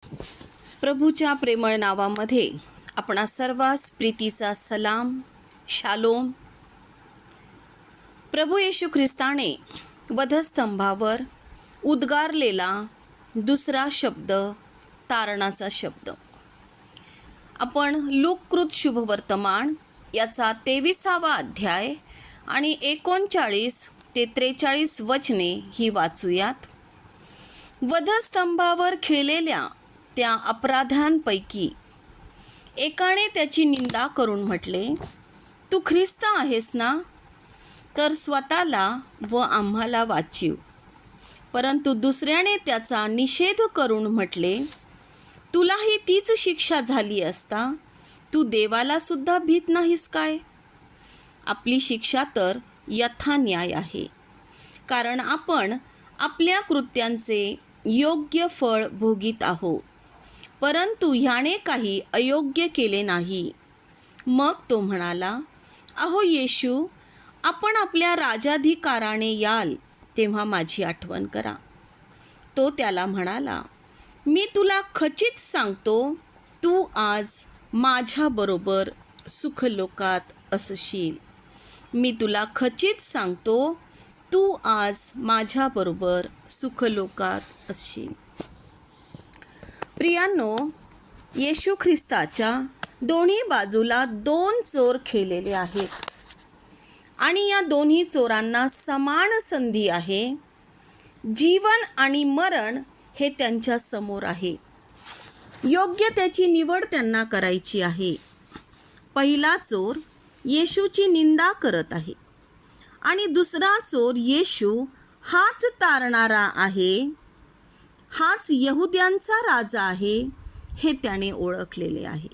प्रभूच्या प्रेमळ नावामध्ये आपणा सर्वांस प्रीतीचा सलाम, शालोम. प्रभू येशू ख्रिस्ताने वधस्तंभावर उद्गारलेला दुसरा शब्द तारणाचा शब्द. आपण लूककृत शुभवर्तमान याचा 23वा अध्याय आणि 39 ते 43 वचने ही वाचूयात. वधस्तंभावर खिळलेल्या त्या अपराध्यांपैकी एकाने त्याची निंदा करून म्हटले, तू ख्रिस्त आहेस ना? तर स्वतःला व आम्हाला वाचीव. परंतु दुसऱ्याने त्याचा निषेध करून म्हटले, तुलाही तीच शिक्षा झाली असता तू देवाला सुद्धा भीत नाहीस काय? आपली शिक्षा तर यथान्याय आहे, कारण आपण आपल्या कृत्यांचे योग्य फळ भोगीत आहोत. परंतु ह्याने काही अयोग्य केले नाही. मग तो म्हणाला, अहो येशू, आपण आपल्या राजाधिकाराने याल तेव्हा माझी आठवण करा. तो त्याला म्हणाला, मी तुला खचित सांगतो, तू आज माझ्याबरोबर सुखलोकात असशील. मी तुला खचित सांगतो, तू आज माझ्याबरोबर सुखलोकात असशील. प्रियांनो, येशू ख्रिस्ताच्या दोन्ही बाजूला 2 चोर खिळलेले आहेत आणि या दोन्ही चोरांना समान संधी आहे. जीवन आणि मरण हे त्यांच्या समोर आहे. योग्य त्याची निवड त्यांना करायची आहे. पहिला चोर येशूची निंदा करत आहे आणि दुसरा चोर येशू हाच तारणारा आहे, हाच यहुद्यांचा राजा आहे हे त्याने ओळखलेले आहे.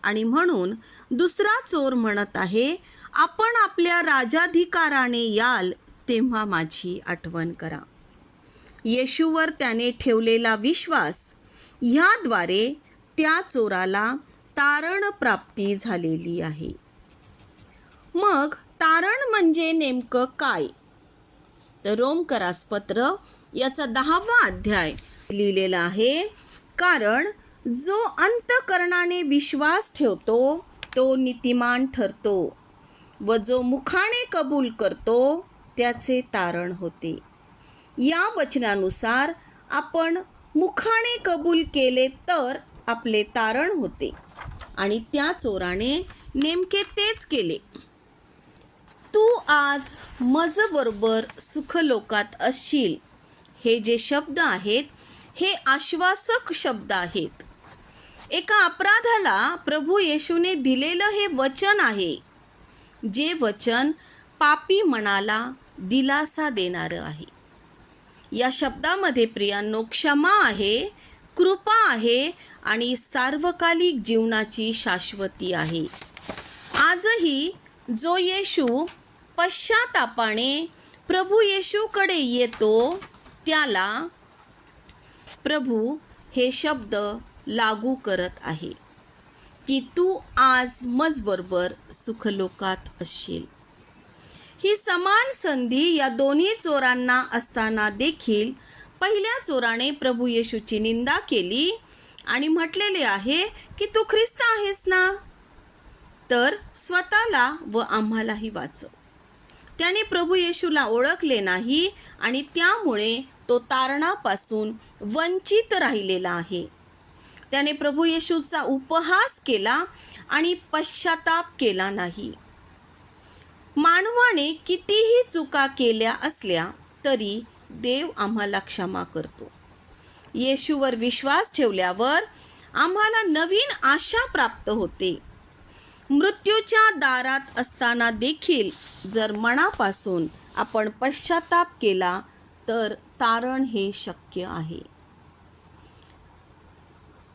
आणि म्हणून दुसरा चोर म्हणत आहे, आपण आपल्या राजाधिकाराने याल तेव्हा माझी आठवण करा. येशूवर त्याने ठेवलेला विश्वास ह्याद्वारे त्या चोराला तारण प्राप्ती झालेली आहे. मग तारण म्हणजे नेमकं काय? तर रोमकरास पत्र याचा 10वा अध्याय लिहिलेला आहे, कारण जो अंतःकरणाने विश्वास ठेवतो तो नीतिमान ठरतो व जो मुखाने कबूल करतो त्याचे तारण होते. या वचनानुसार आपण मुखाने कबूल केले तर आपले तारण होते आणि त्या चोराने नेमके तेच केले. तू आज माझ्याबरोबर सुखलोकात असशील, हे जे शब्द आहेत हे आश्वासक शब्द आहेत. एका अपराधाला प्रभू येशूने दिलेलं हे वचन आहे, जे वचन पापी मनाला दिलासा देणारं आहे. या शब्दामध्ये प्रियांनो क्षमा आहे, कृपा आहे आणि सार्वकालिक जीवनाची शाश्वती आहे. आजही जो येशू पश्चातापाने प्रभू येशूकडे येतो त्याला प्रभू हे शब्द लागू करत आहे की तू आज माझ्याबरोबर सुखलोकात असशील. ही समान संधी या दोन्ही चोरांना असताना देखील पहिल्या चोराने प्रभू येशूची निंदा केली आणि म्हटलेले आहे की तू ख्रिस्त आहेस ना? तर स्वतःला व आम्हालाही वाचव. त्याने प्रभू येशूला ओळखले नाही आणि त्यामुळे तो तारणापासून वंचित राहिलेला आहे. त्याने प्रभू येशूचा उपहास केला आणि पश्चाताप केला नाही. मानवाने कितीही चुका केल्या असल्या तरी देव आम्हाला क्षमा करतो. येशूवर विश्वास ठेवल्यावर आम्हाला नवीन आशा प्राप्त होते. मृत्यूच्या दारात असताना देखील जर मनापासून आपण पश्चाताप केला तर तारण हे शक्य आहे.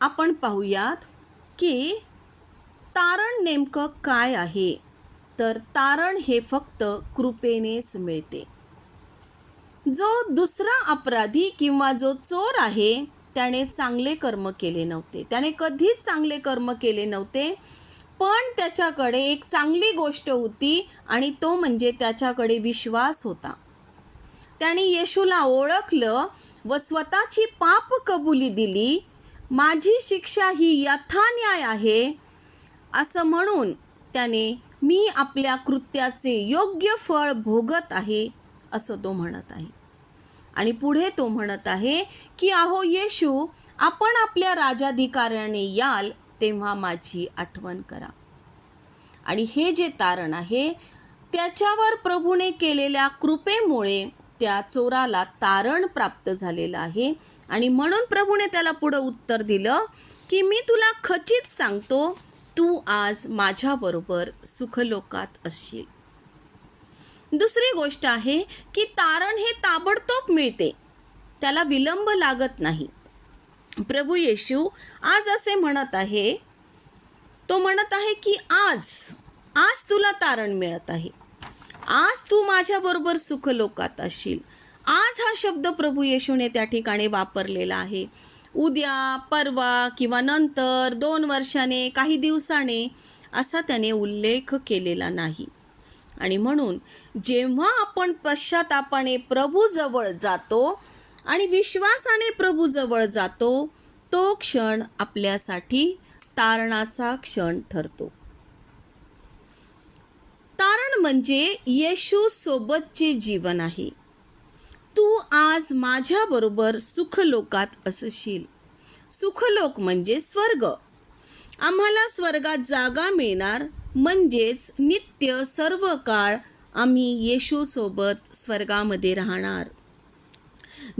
आपण पाहूयात की तारण नेमकं काय आहे. तर तारण हे फक्त कृपेनेच मिळते. जो दुसरा अपराधी किंवा जो चोर आहे त्याने चांगले कर्म केले नव्हते, त्याने कधीच चांगले कर्म केले नव्हते, पण त्याच्याकडे एक चांगली गोष्ट होती आणि तो म्हणजे त्याच्याकडे विश्वास होता. त्याने येशूला ओळखलं व स्वतःची पाप कबुली दिली माझी शिक्षा ही यथान्याय आहे असं म्हणून त्याने मी आपल्या कृत्याचे योग्य फळ भोगत आहे असं तो म्हणत आहे. आणि पुढे तो म्हणत आहे की अहो येशू, आपण आपल्या राजाधिकाऱ्याने याल तेव्हा माझी आठवण करा. आणि हे जे तारण आहे त्याच्यावर प्रभूने केलेल्या कृपेमुळे त्या चोराला तारण प्राप्त झालेलं आहे. आणि म्हणून प्रभूने त्याला पुढं उत्तर दिलं की मी तुला खचित सांगतो, तू आज माझ्याबरोबर सुखलोकात असशील. दुसरी गोष्ट आहे की तारण हे ताबडतोब मिळते, त्याला विलंब लागत नाही. प्रभू येशू आज असे म्हणत आहे, तो म्हणत आहे की आज तुला तारण मिळत आहे, आज तू माझ्याबरोबर सुखलोकात असशील. आज हा शब्द प्रभू येशूने त्या ठिकाणी वापरलेला आहे. उद्या, परवा किंवा नंतर, 2 वर्षाने, काही दिवसाने असा त्याने उल्लेख केलेला नाही. आणि म्हणून जेव्हा आपण पश्चातापाने प्रभूजवळ जातो आणि विश्वासाने प्रभूजवळ जातो, तो क्षण आपल्यासाठी तारणाचा क्षण ठरतो. तारण म्हणजे येशू सोबतचे जीवन आहे. तू आज माझ्याबरोबर सुखलोकात असशील. सुखलोक म्हणजे स्वर्ग. आम्हाला स्वर्गात जागा मिळणार, म्हणजेच नित्य सर्व काळ आम्ही येशूसोबत स्वर्गामध्ये राहणार.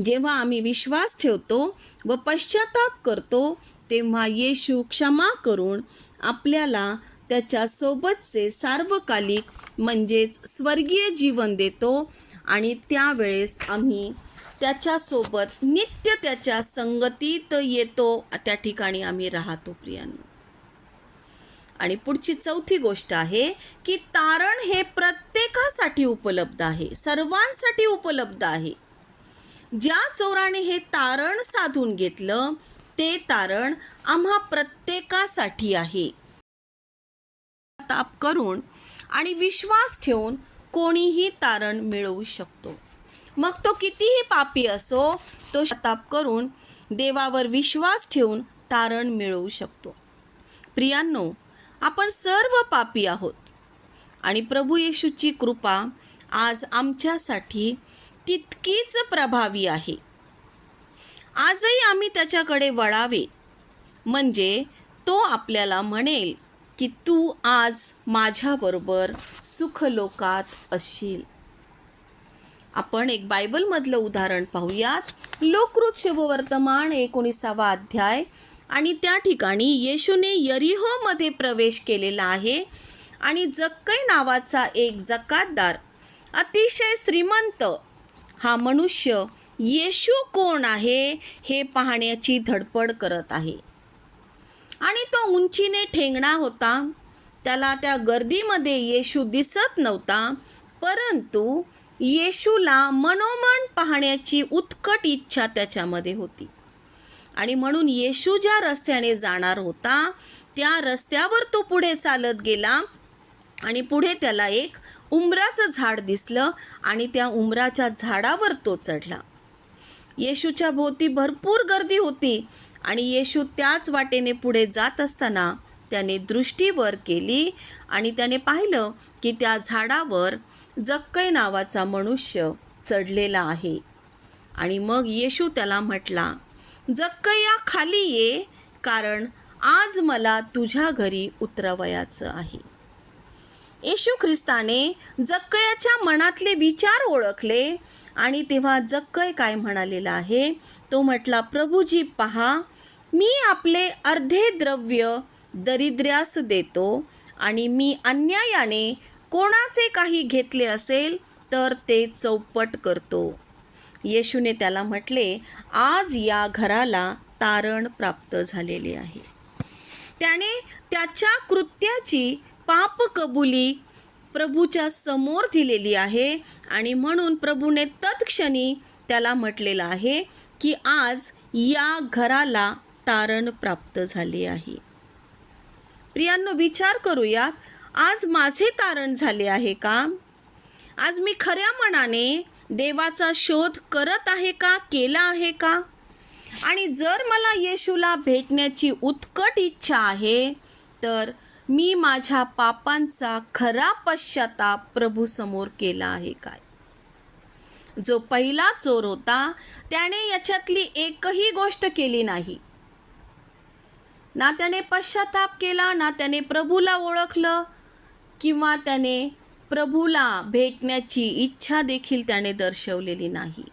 जेव्हा आम्ही विश्वास ठेवतो व पश्चाताप करतो तेव्हा येशू क्षमा करून आपल्याला त्याच्या सोबतचे सार्वकालिक म्हणजेच स्वर्गीय जीवन देतो. आणि त्यावेळेस आम्ही त्याच्यासोबत नित्य त्याच्या संगतीत येतो, त्या ठिकाणी आम्ही राहतो प्रियांनो. आणि पुढची चौथी गोष्ट आहे की तारण हे प्रत्येकासाठी उपलब्ध आहे, सर्वांसाठी उपलब्ध आहे. ज्या चोराने हे तारण साधून घेतलं ते तारण आम्हा प्रत्येकासाठी आहे. ताप करून आणि विश्वास ठेवून कोणीही तारण मिळवू शकतो. मग तो कितीही पापी असो, तो ताप करून देवावर विश्वास ठेवून तारण मिळवू शकतो. प्रियांनो, आपण सर्व पापी आहोत आणि प्रभू येशूची कृपा आज आमच्यासाठी तितकीच प्रभावी आहे. आजही आम्ही त्याच्याकडे वळावे, म्हणजे तो आपल्याला म्हणेल की तू आज माझ्याबरोबर सुखलोकात असशील. आपण एक बायबलमधलं उदाहरण पाहूयात. लोककृत शुभवर्तमान 19 अध्याय. आणि त्या ठिकाणी येशूने यरिहोमध्ये प्रवेश केलेला आहे आणि जक्कै नावाचा एक जकातदार, अतिशय श्रीमंत हा मनुष्य येशू कोण आहे हे पाहण्याची धडपड करत आहे. आणि तो उंचीने ठेंगणा होता. त्याला त्या गर्दीमध्ये येशू दिसत नव्हता, परंतु येशूला मनोमन पाहण्याची उत्कट इच्छा त्याच्यामध्ये होती. आणि म्हणून येशू ज्या रस्त्याने जाणार होता त्या रस्त्यावर तो पुढे चालत गेला आणि पुढे त्याला एक उंबराचं झाड दिसलं आणि त्या उंबराच्या झाडावर तो चढला. येशूच्या भोवती भरपूर गर्दी होती आणि येशू त्याच वाटेने पुढे जात असताना त्याने दृष्टी वर केली आणि त्याने पाहिलं की त्या झाडावर जक्कै नावाचा मनुष्य चढलेला आहे. आणि मग येशू त्याला म्हटला, जक्कैया खाली ये, कारण आज मला तुझ्या घरी उतरवायचं आहे. येशू ख्रिस्ताने जक्कैयाच्या मनातले विचार ओळखले आणि तेव्हा जक्कै काय म्हणालेला आहे, तो म्हटला, प्रभूजी पहा, मी आपले अर्धे द्रव्य दरिद्र्यास देतो आणि मी अन्यायाने कोणाचे काही घेतले असेल तर ते चौपट करतो. येशूने त्याला म्हटले, आज या घराला तारण प्राप्त झालेले आहे. त्याने त्याच्या कृत्याची पाप कबुली प्रभूच्या समोर दिलेली आहे आणि म्हणून प्रभूने तत्क्षणी त्याला म्हटलेलं आहे की आज या घराला तारण प्राप्त झाले आहे. प्रियांनो, विचार करूयात, आज माझे तारण झाले आहे का? आज मी खऱ्या मनाने देवाचा शोध करत आहे का, केला आहे का? आणि जर मला येशूला भेटण्याची उत्कट इच्छा आहे, तर मी माझ्या पापांचा खरा पश्चाताप प्रभूसमोर केला आहे काय? जो पहिला चोर होता त्याने याच्यातली एकही गोष्ट केली नाही. ना त्याने पश्चाताप केला, ना त्याने प्रभूला ओळखलं, किंवा त्याने प्रभूला भेटण्याची इच्छा देखील त्याने दर्शवलेली नाही.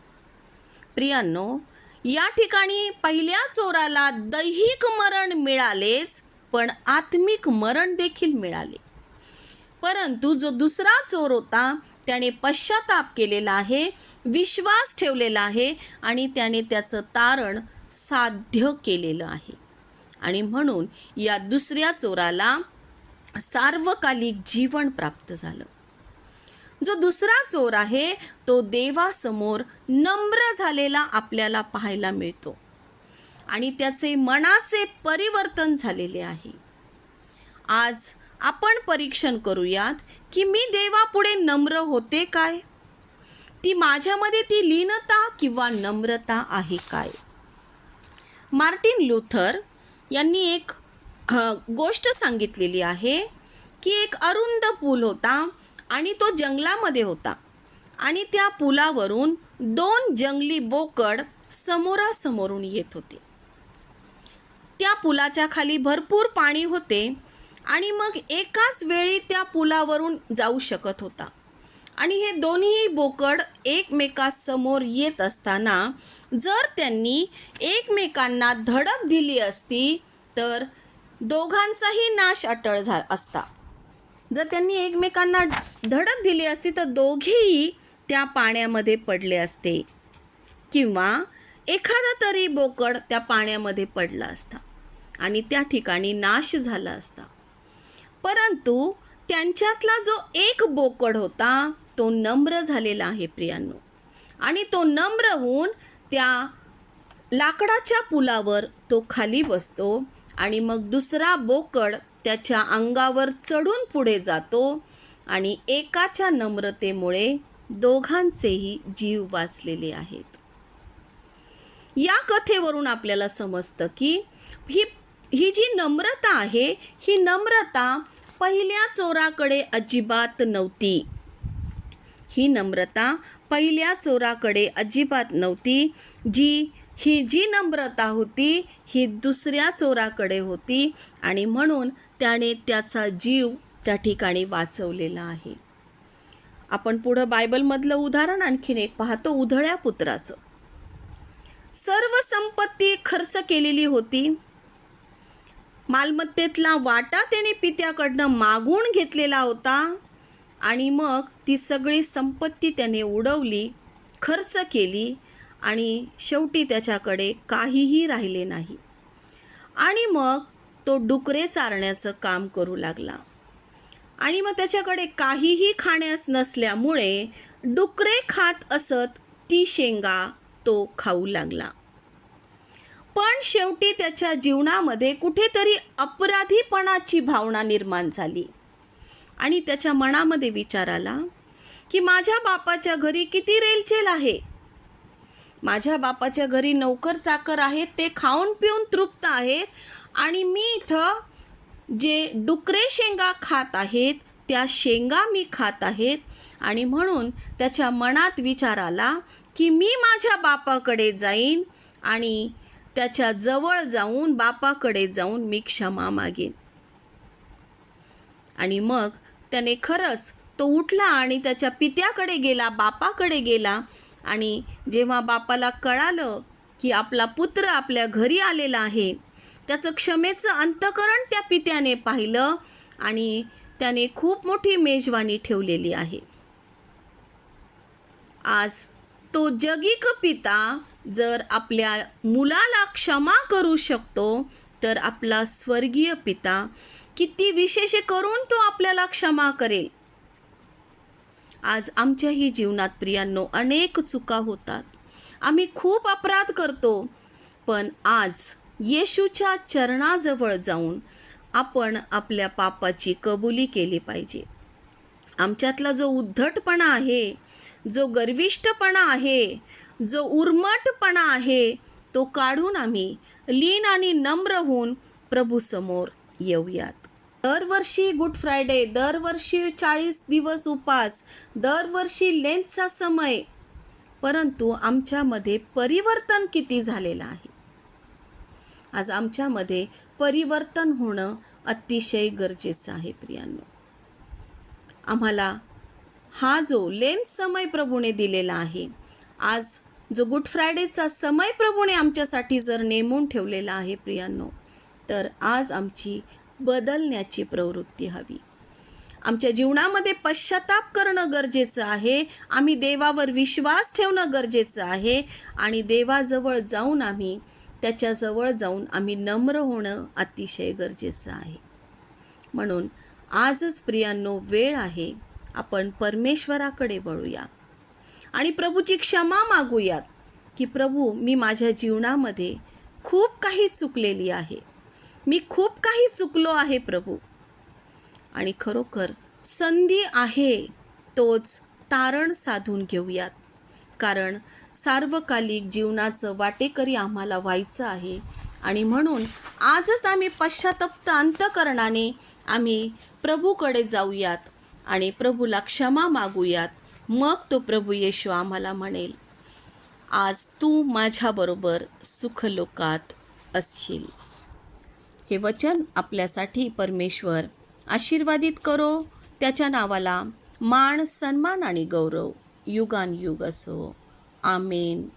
प्रियांनो, या ठिकाणी पहिल्या चोराला दैहिक मरण मिळालेच, पण आत्मिक मरण देखील मिळाले. परंतु जो दुसरा चोर होता त्याने पश्चाताप केलेला आहे, विश्वास ठेवलेला आहे आणि त्याने त्याचं तारण साध्य केलेलं आहे. आणि म्हणून या दुसऱ्या चोराला सार्वकालिक जीवन प्राप्त झालं. जो दुसरा चोर आहे तो देवासमोर नम्र झालेला आपल्याला पाहायला मिळतो आणि त्याचे मनाचे परिवर्तन झालेले आहे. आज आपण परीक्षण करूयात की मी देवापुढे नम्र होते काय? ती माझ्यामध्ये ती लीनता किंवा नम्रता आहे काय? मार्टिन लुथर यांनी एक गोष्ट सांगितलेली आहे की एक अरुंद पूल होता आणि तो जंगलामध्ये होता आणि त्या पुलावरून 2 जंगली बोकड समोरासमोरून येत होते. त्या पुलाच्या खाली भरपूर पाणी होते आणि मग एकाच वेळी त्या पुलावरून जाऊ शकत होता. आणि हे दोन्ही बोकड एकमेकासमोर येत असताना जर त्यांनी एकमेकांना धडक दिली असती तर दोघांचाही नाश अटळ झाला असता. जर त्यांनी एकमेकांना धडक दिली असती तर दोघेही त्या पाण्यामध्ये पडले असते किंवा एखादा तरी बोकड त्या पाण्यामध्ये पडला असता आणि त्या ठिकाणी नाश झाला असता. परंतु त्यांच्यातला जो एक बोकड होता तो नम्र झालेला आहे प्रियांनो, आणि तो नम्र होऊन त्या लाकडाच्या पुलावर तो खाली बसतो आणि मग दुसरा बोकड त्याच्या अंगावर चढून पुढे जातो आणि एकाच्या नम्रतेमुळे दोघांचेही जीव वाचलेले आहेत. या कथेवरून आपल्याला समजतं की ही जी नम्रता आहे ही नम्रता पहिल्या चोराकडे अजिबात नव्हती. ही नम्रता पहिल्या चोराकडे अजिबात नव्हती. जी नम्रता होती ही दुसऱ्या चोराकडे होती आणि म्हणून त्याने त्याचा जीव त्या ठिकाणी वाचवलेला आहे. आपण पुढं बायबलमधलं उदाहरण आणखीन एक पाहतो, उधळ्या पुत्राचं. सर्व संपत्ती खर्च केलेली होती. मालमत्तेतला वाटा त्याने पित्याकडनं मागून घेतलेला होता आणि मग ती सगळी संपत्ती त्याने उडवली, खर्च केली आणि शेवटी त्याच्याकडे काहीही राहिले नाही. आणि मग तो डुकरे चारण्याचं काम करू लागला आणि मग त्याच्याकडे काहीही खाण्यास नसल्यामुळे डुकरे खात असत ती शेंगा तो खाऊ लागला. पण शेवटी त्याच्या जीवनामध्ये कुठेतरी अपराधीपणाची भावना निर्माण झाली आणि त्याच्या मनामध्ये विचार आला की माझ्या बापाच्या घरी किती रेलचेल आहे. माझ्या बापाच्या घरी नोकर चाकर आहेत, ते खाऊन पिऊन तृप्त आहेत आणि मी इथं जे डुकरे शेंगा खात आहेत त्या शेंगा मी खात आहेत. आणि म्हणून त्याच्या मनात विचार आला की मी माझ्या बापाकडे जाईन आणि त्याच्या जवळ जाऊन बापाकडे जाऊन मी क्षमा मागेन. आणि मग त्याने खरंच तो उठला आणि त्याच्या पित्याकडे गेला, बापाकडे गेला. आणि जेव्हा बापाला कळालं की आपला पुत्र आपल्या घरी आलेला आहे, त्याचं क्षमेचं अंतःकरण त्या पित्याने पाहिलं आणि त्याने खूप मोठी मेजवानी ठेवलेली आहे. आज तो जगिक पिता जर आपल्या मुलाला क्षमा करू शकतो तर आपला स्वर्गीय पिता किती विशेष करून तो आपल्याला क्षमा करेल. आज आमच्याही जीवनात प्रियांनो अनेक चुका होतात, आम्ही खूप अपराध करतो, पण आज येशूच्या चरणाजवळ जाऊन आपण आपल्या पापाची कबुली केली पाहिजे. आमच्यातला जो उद्धटपणा आहे, जो गर्विष्ठपणा आहे, जो उर्मटपणा आहे, तो काढून आम्ही लीन आणि नम्र होऊन प्रभूसमोर येऊयात. दरवर्षी गुड फ्रायडे, दरवर्षी 40 दिवस उपास, दरवर्षी लेंथचा समय, परंतु आमच्यामध्ये परिवर्तन किती झालेलं आहे? आज आमच्यामध्ये परिवर्तन होणं अतिशय गरजेचं आहे प्रियांनो. आम्हाला हा जो लेंथ समय प्रभूने दिलेला आहे, आज जो गुड फ्रायडेचा समय प्रभूने आमच्यासाठी जर नेमून ठेवलेला आहे प्रियांनो, तर आज आमची बदलण्याची प्रवृत्ती हवी. आमच्या जीवनामध्ये पश्चाताप करणं गरजेचं आहे. आम्ही देवावर विश्वास ठेवणं गरजेचं आहे आणि देवाजवळ जाऊन त्याच्याजवळ जाऊन आम्ही नम्र होणं अतिशय गरजेचं आहे. म्हणून आजच प्रियांनो वेळ आहे, आपण परमेश्वराकडे वळूया आणि प्रभूची क्षमा मागूयात की प्रभू, मी माझ्या जीवनामध्ये खूप काही चुकलेली आहे, मी खूप काही चुकलो आहे प्रभू. आणि खरोखर संधी आहे तोच तारण साधून घेऊयात, कारण सार्वकालिक जीवनाचं वाटेकरी आम्हाला व्हायचं आहे. आणि म्हणून आजच आम्ही पश्चात्तप्त अंतःकरणाने आम्ही प्रभूकडे जाऊयात आणि प्रभूला क्षमा मागूयात. मग तो प्रभू येशू आम्हाला म्हणेल, आज तू माझ्याबरोबर सुखलोकात असशील. हे वचन आपल्यासाठी परमेश्वर आशीर्वादित करो. त्याच्या नावाला मान, सन्मान आणि गौरव युगानयुग असो. आमेन.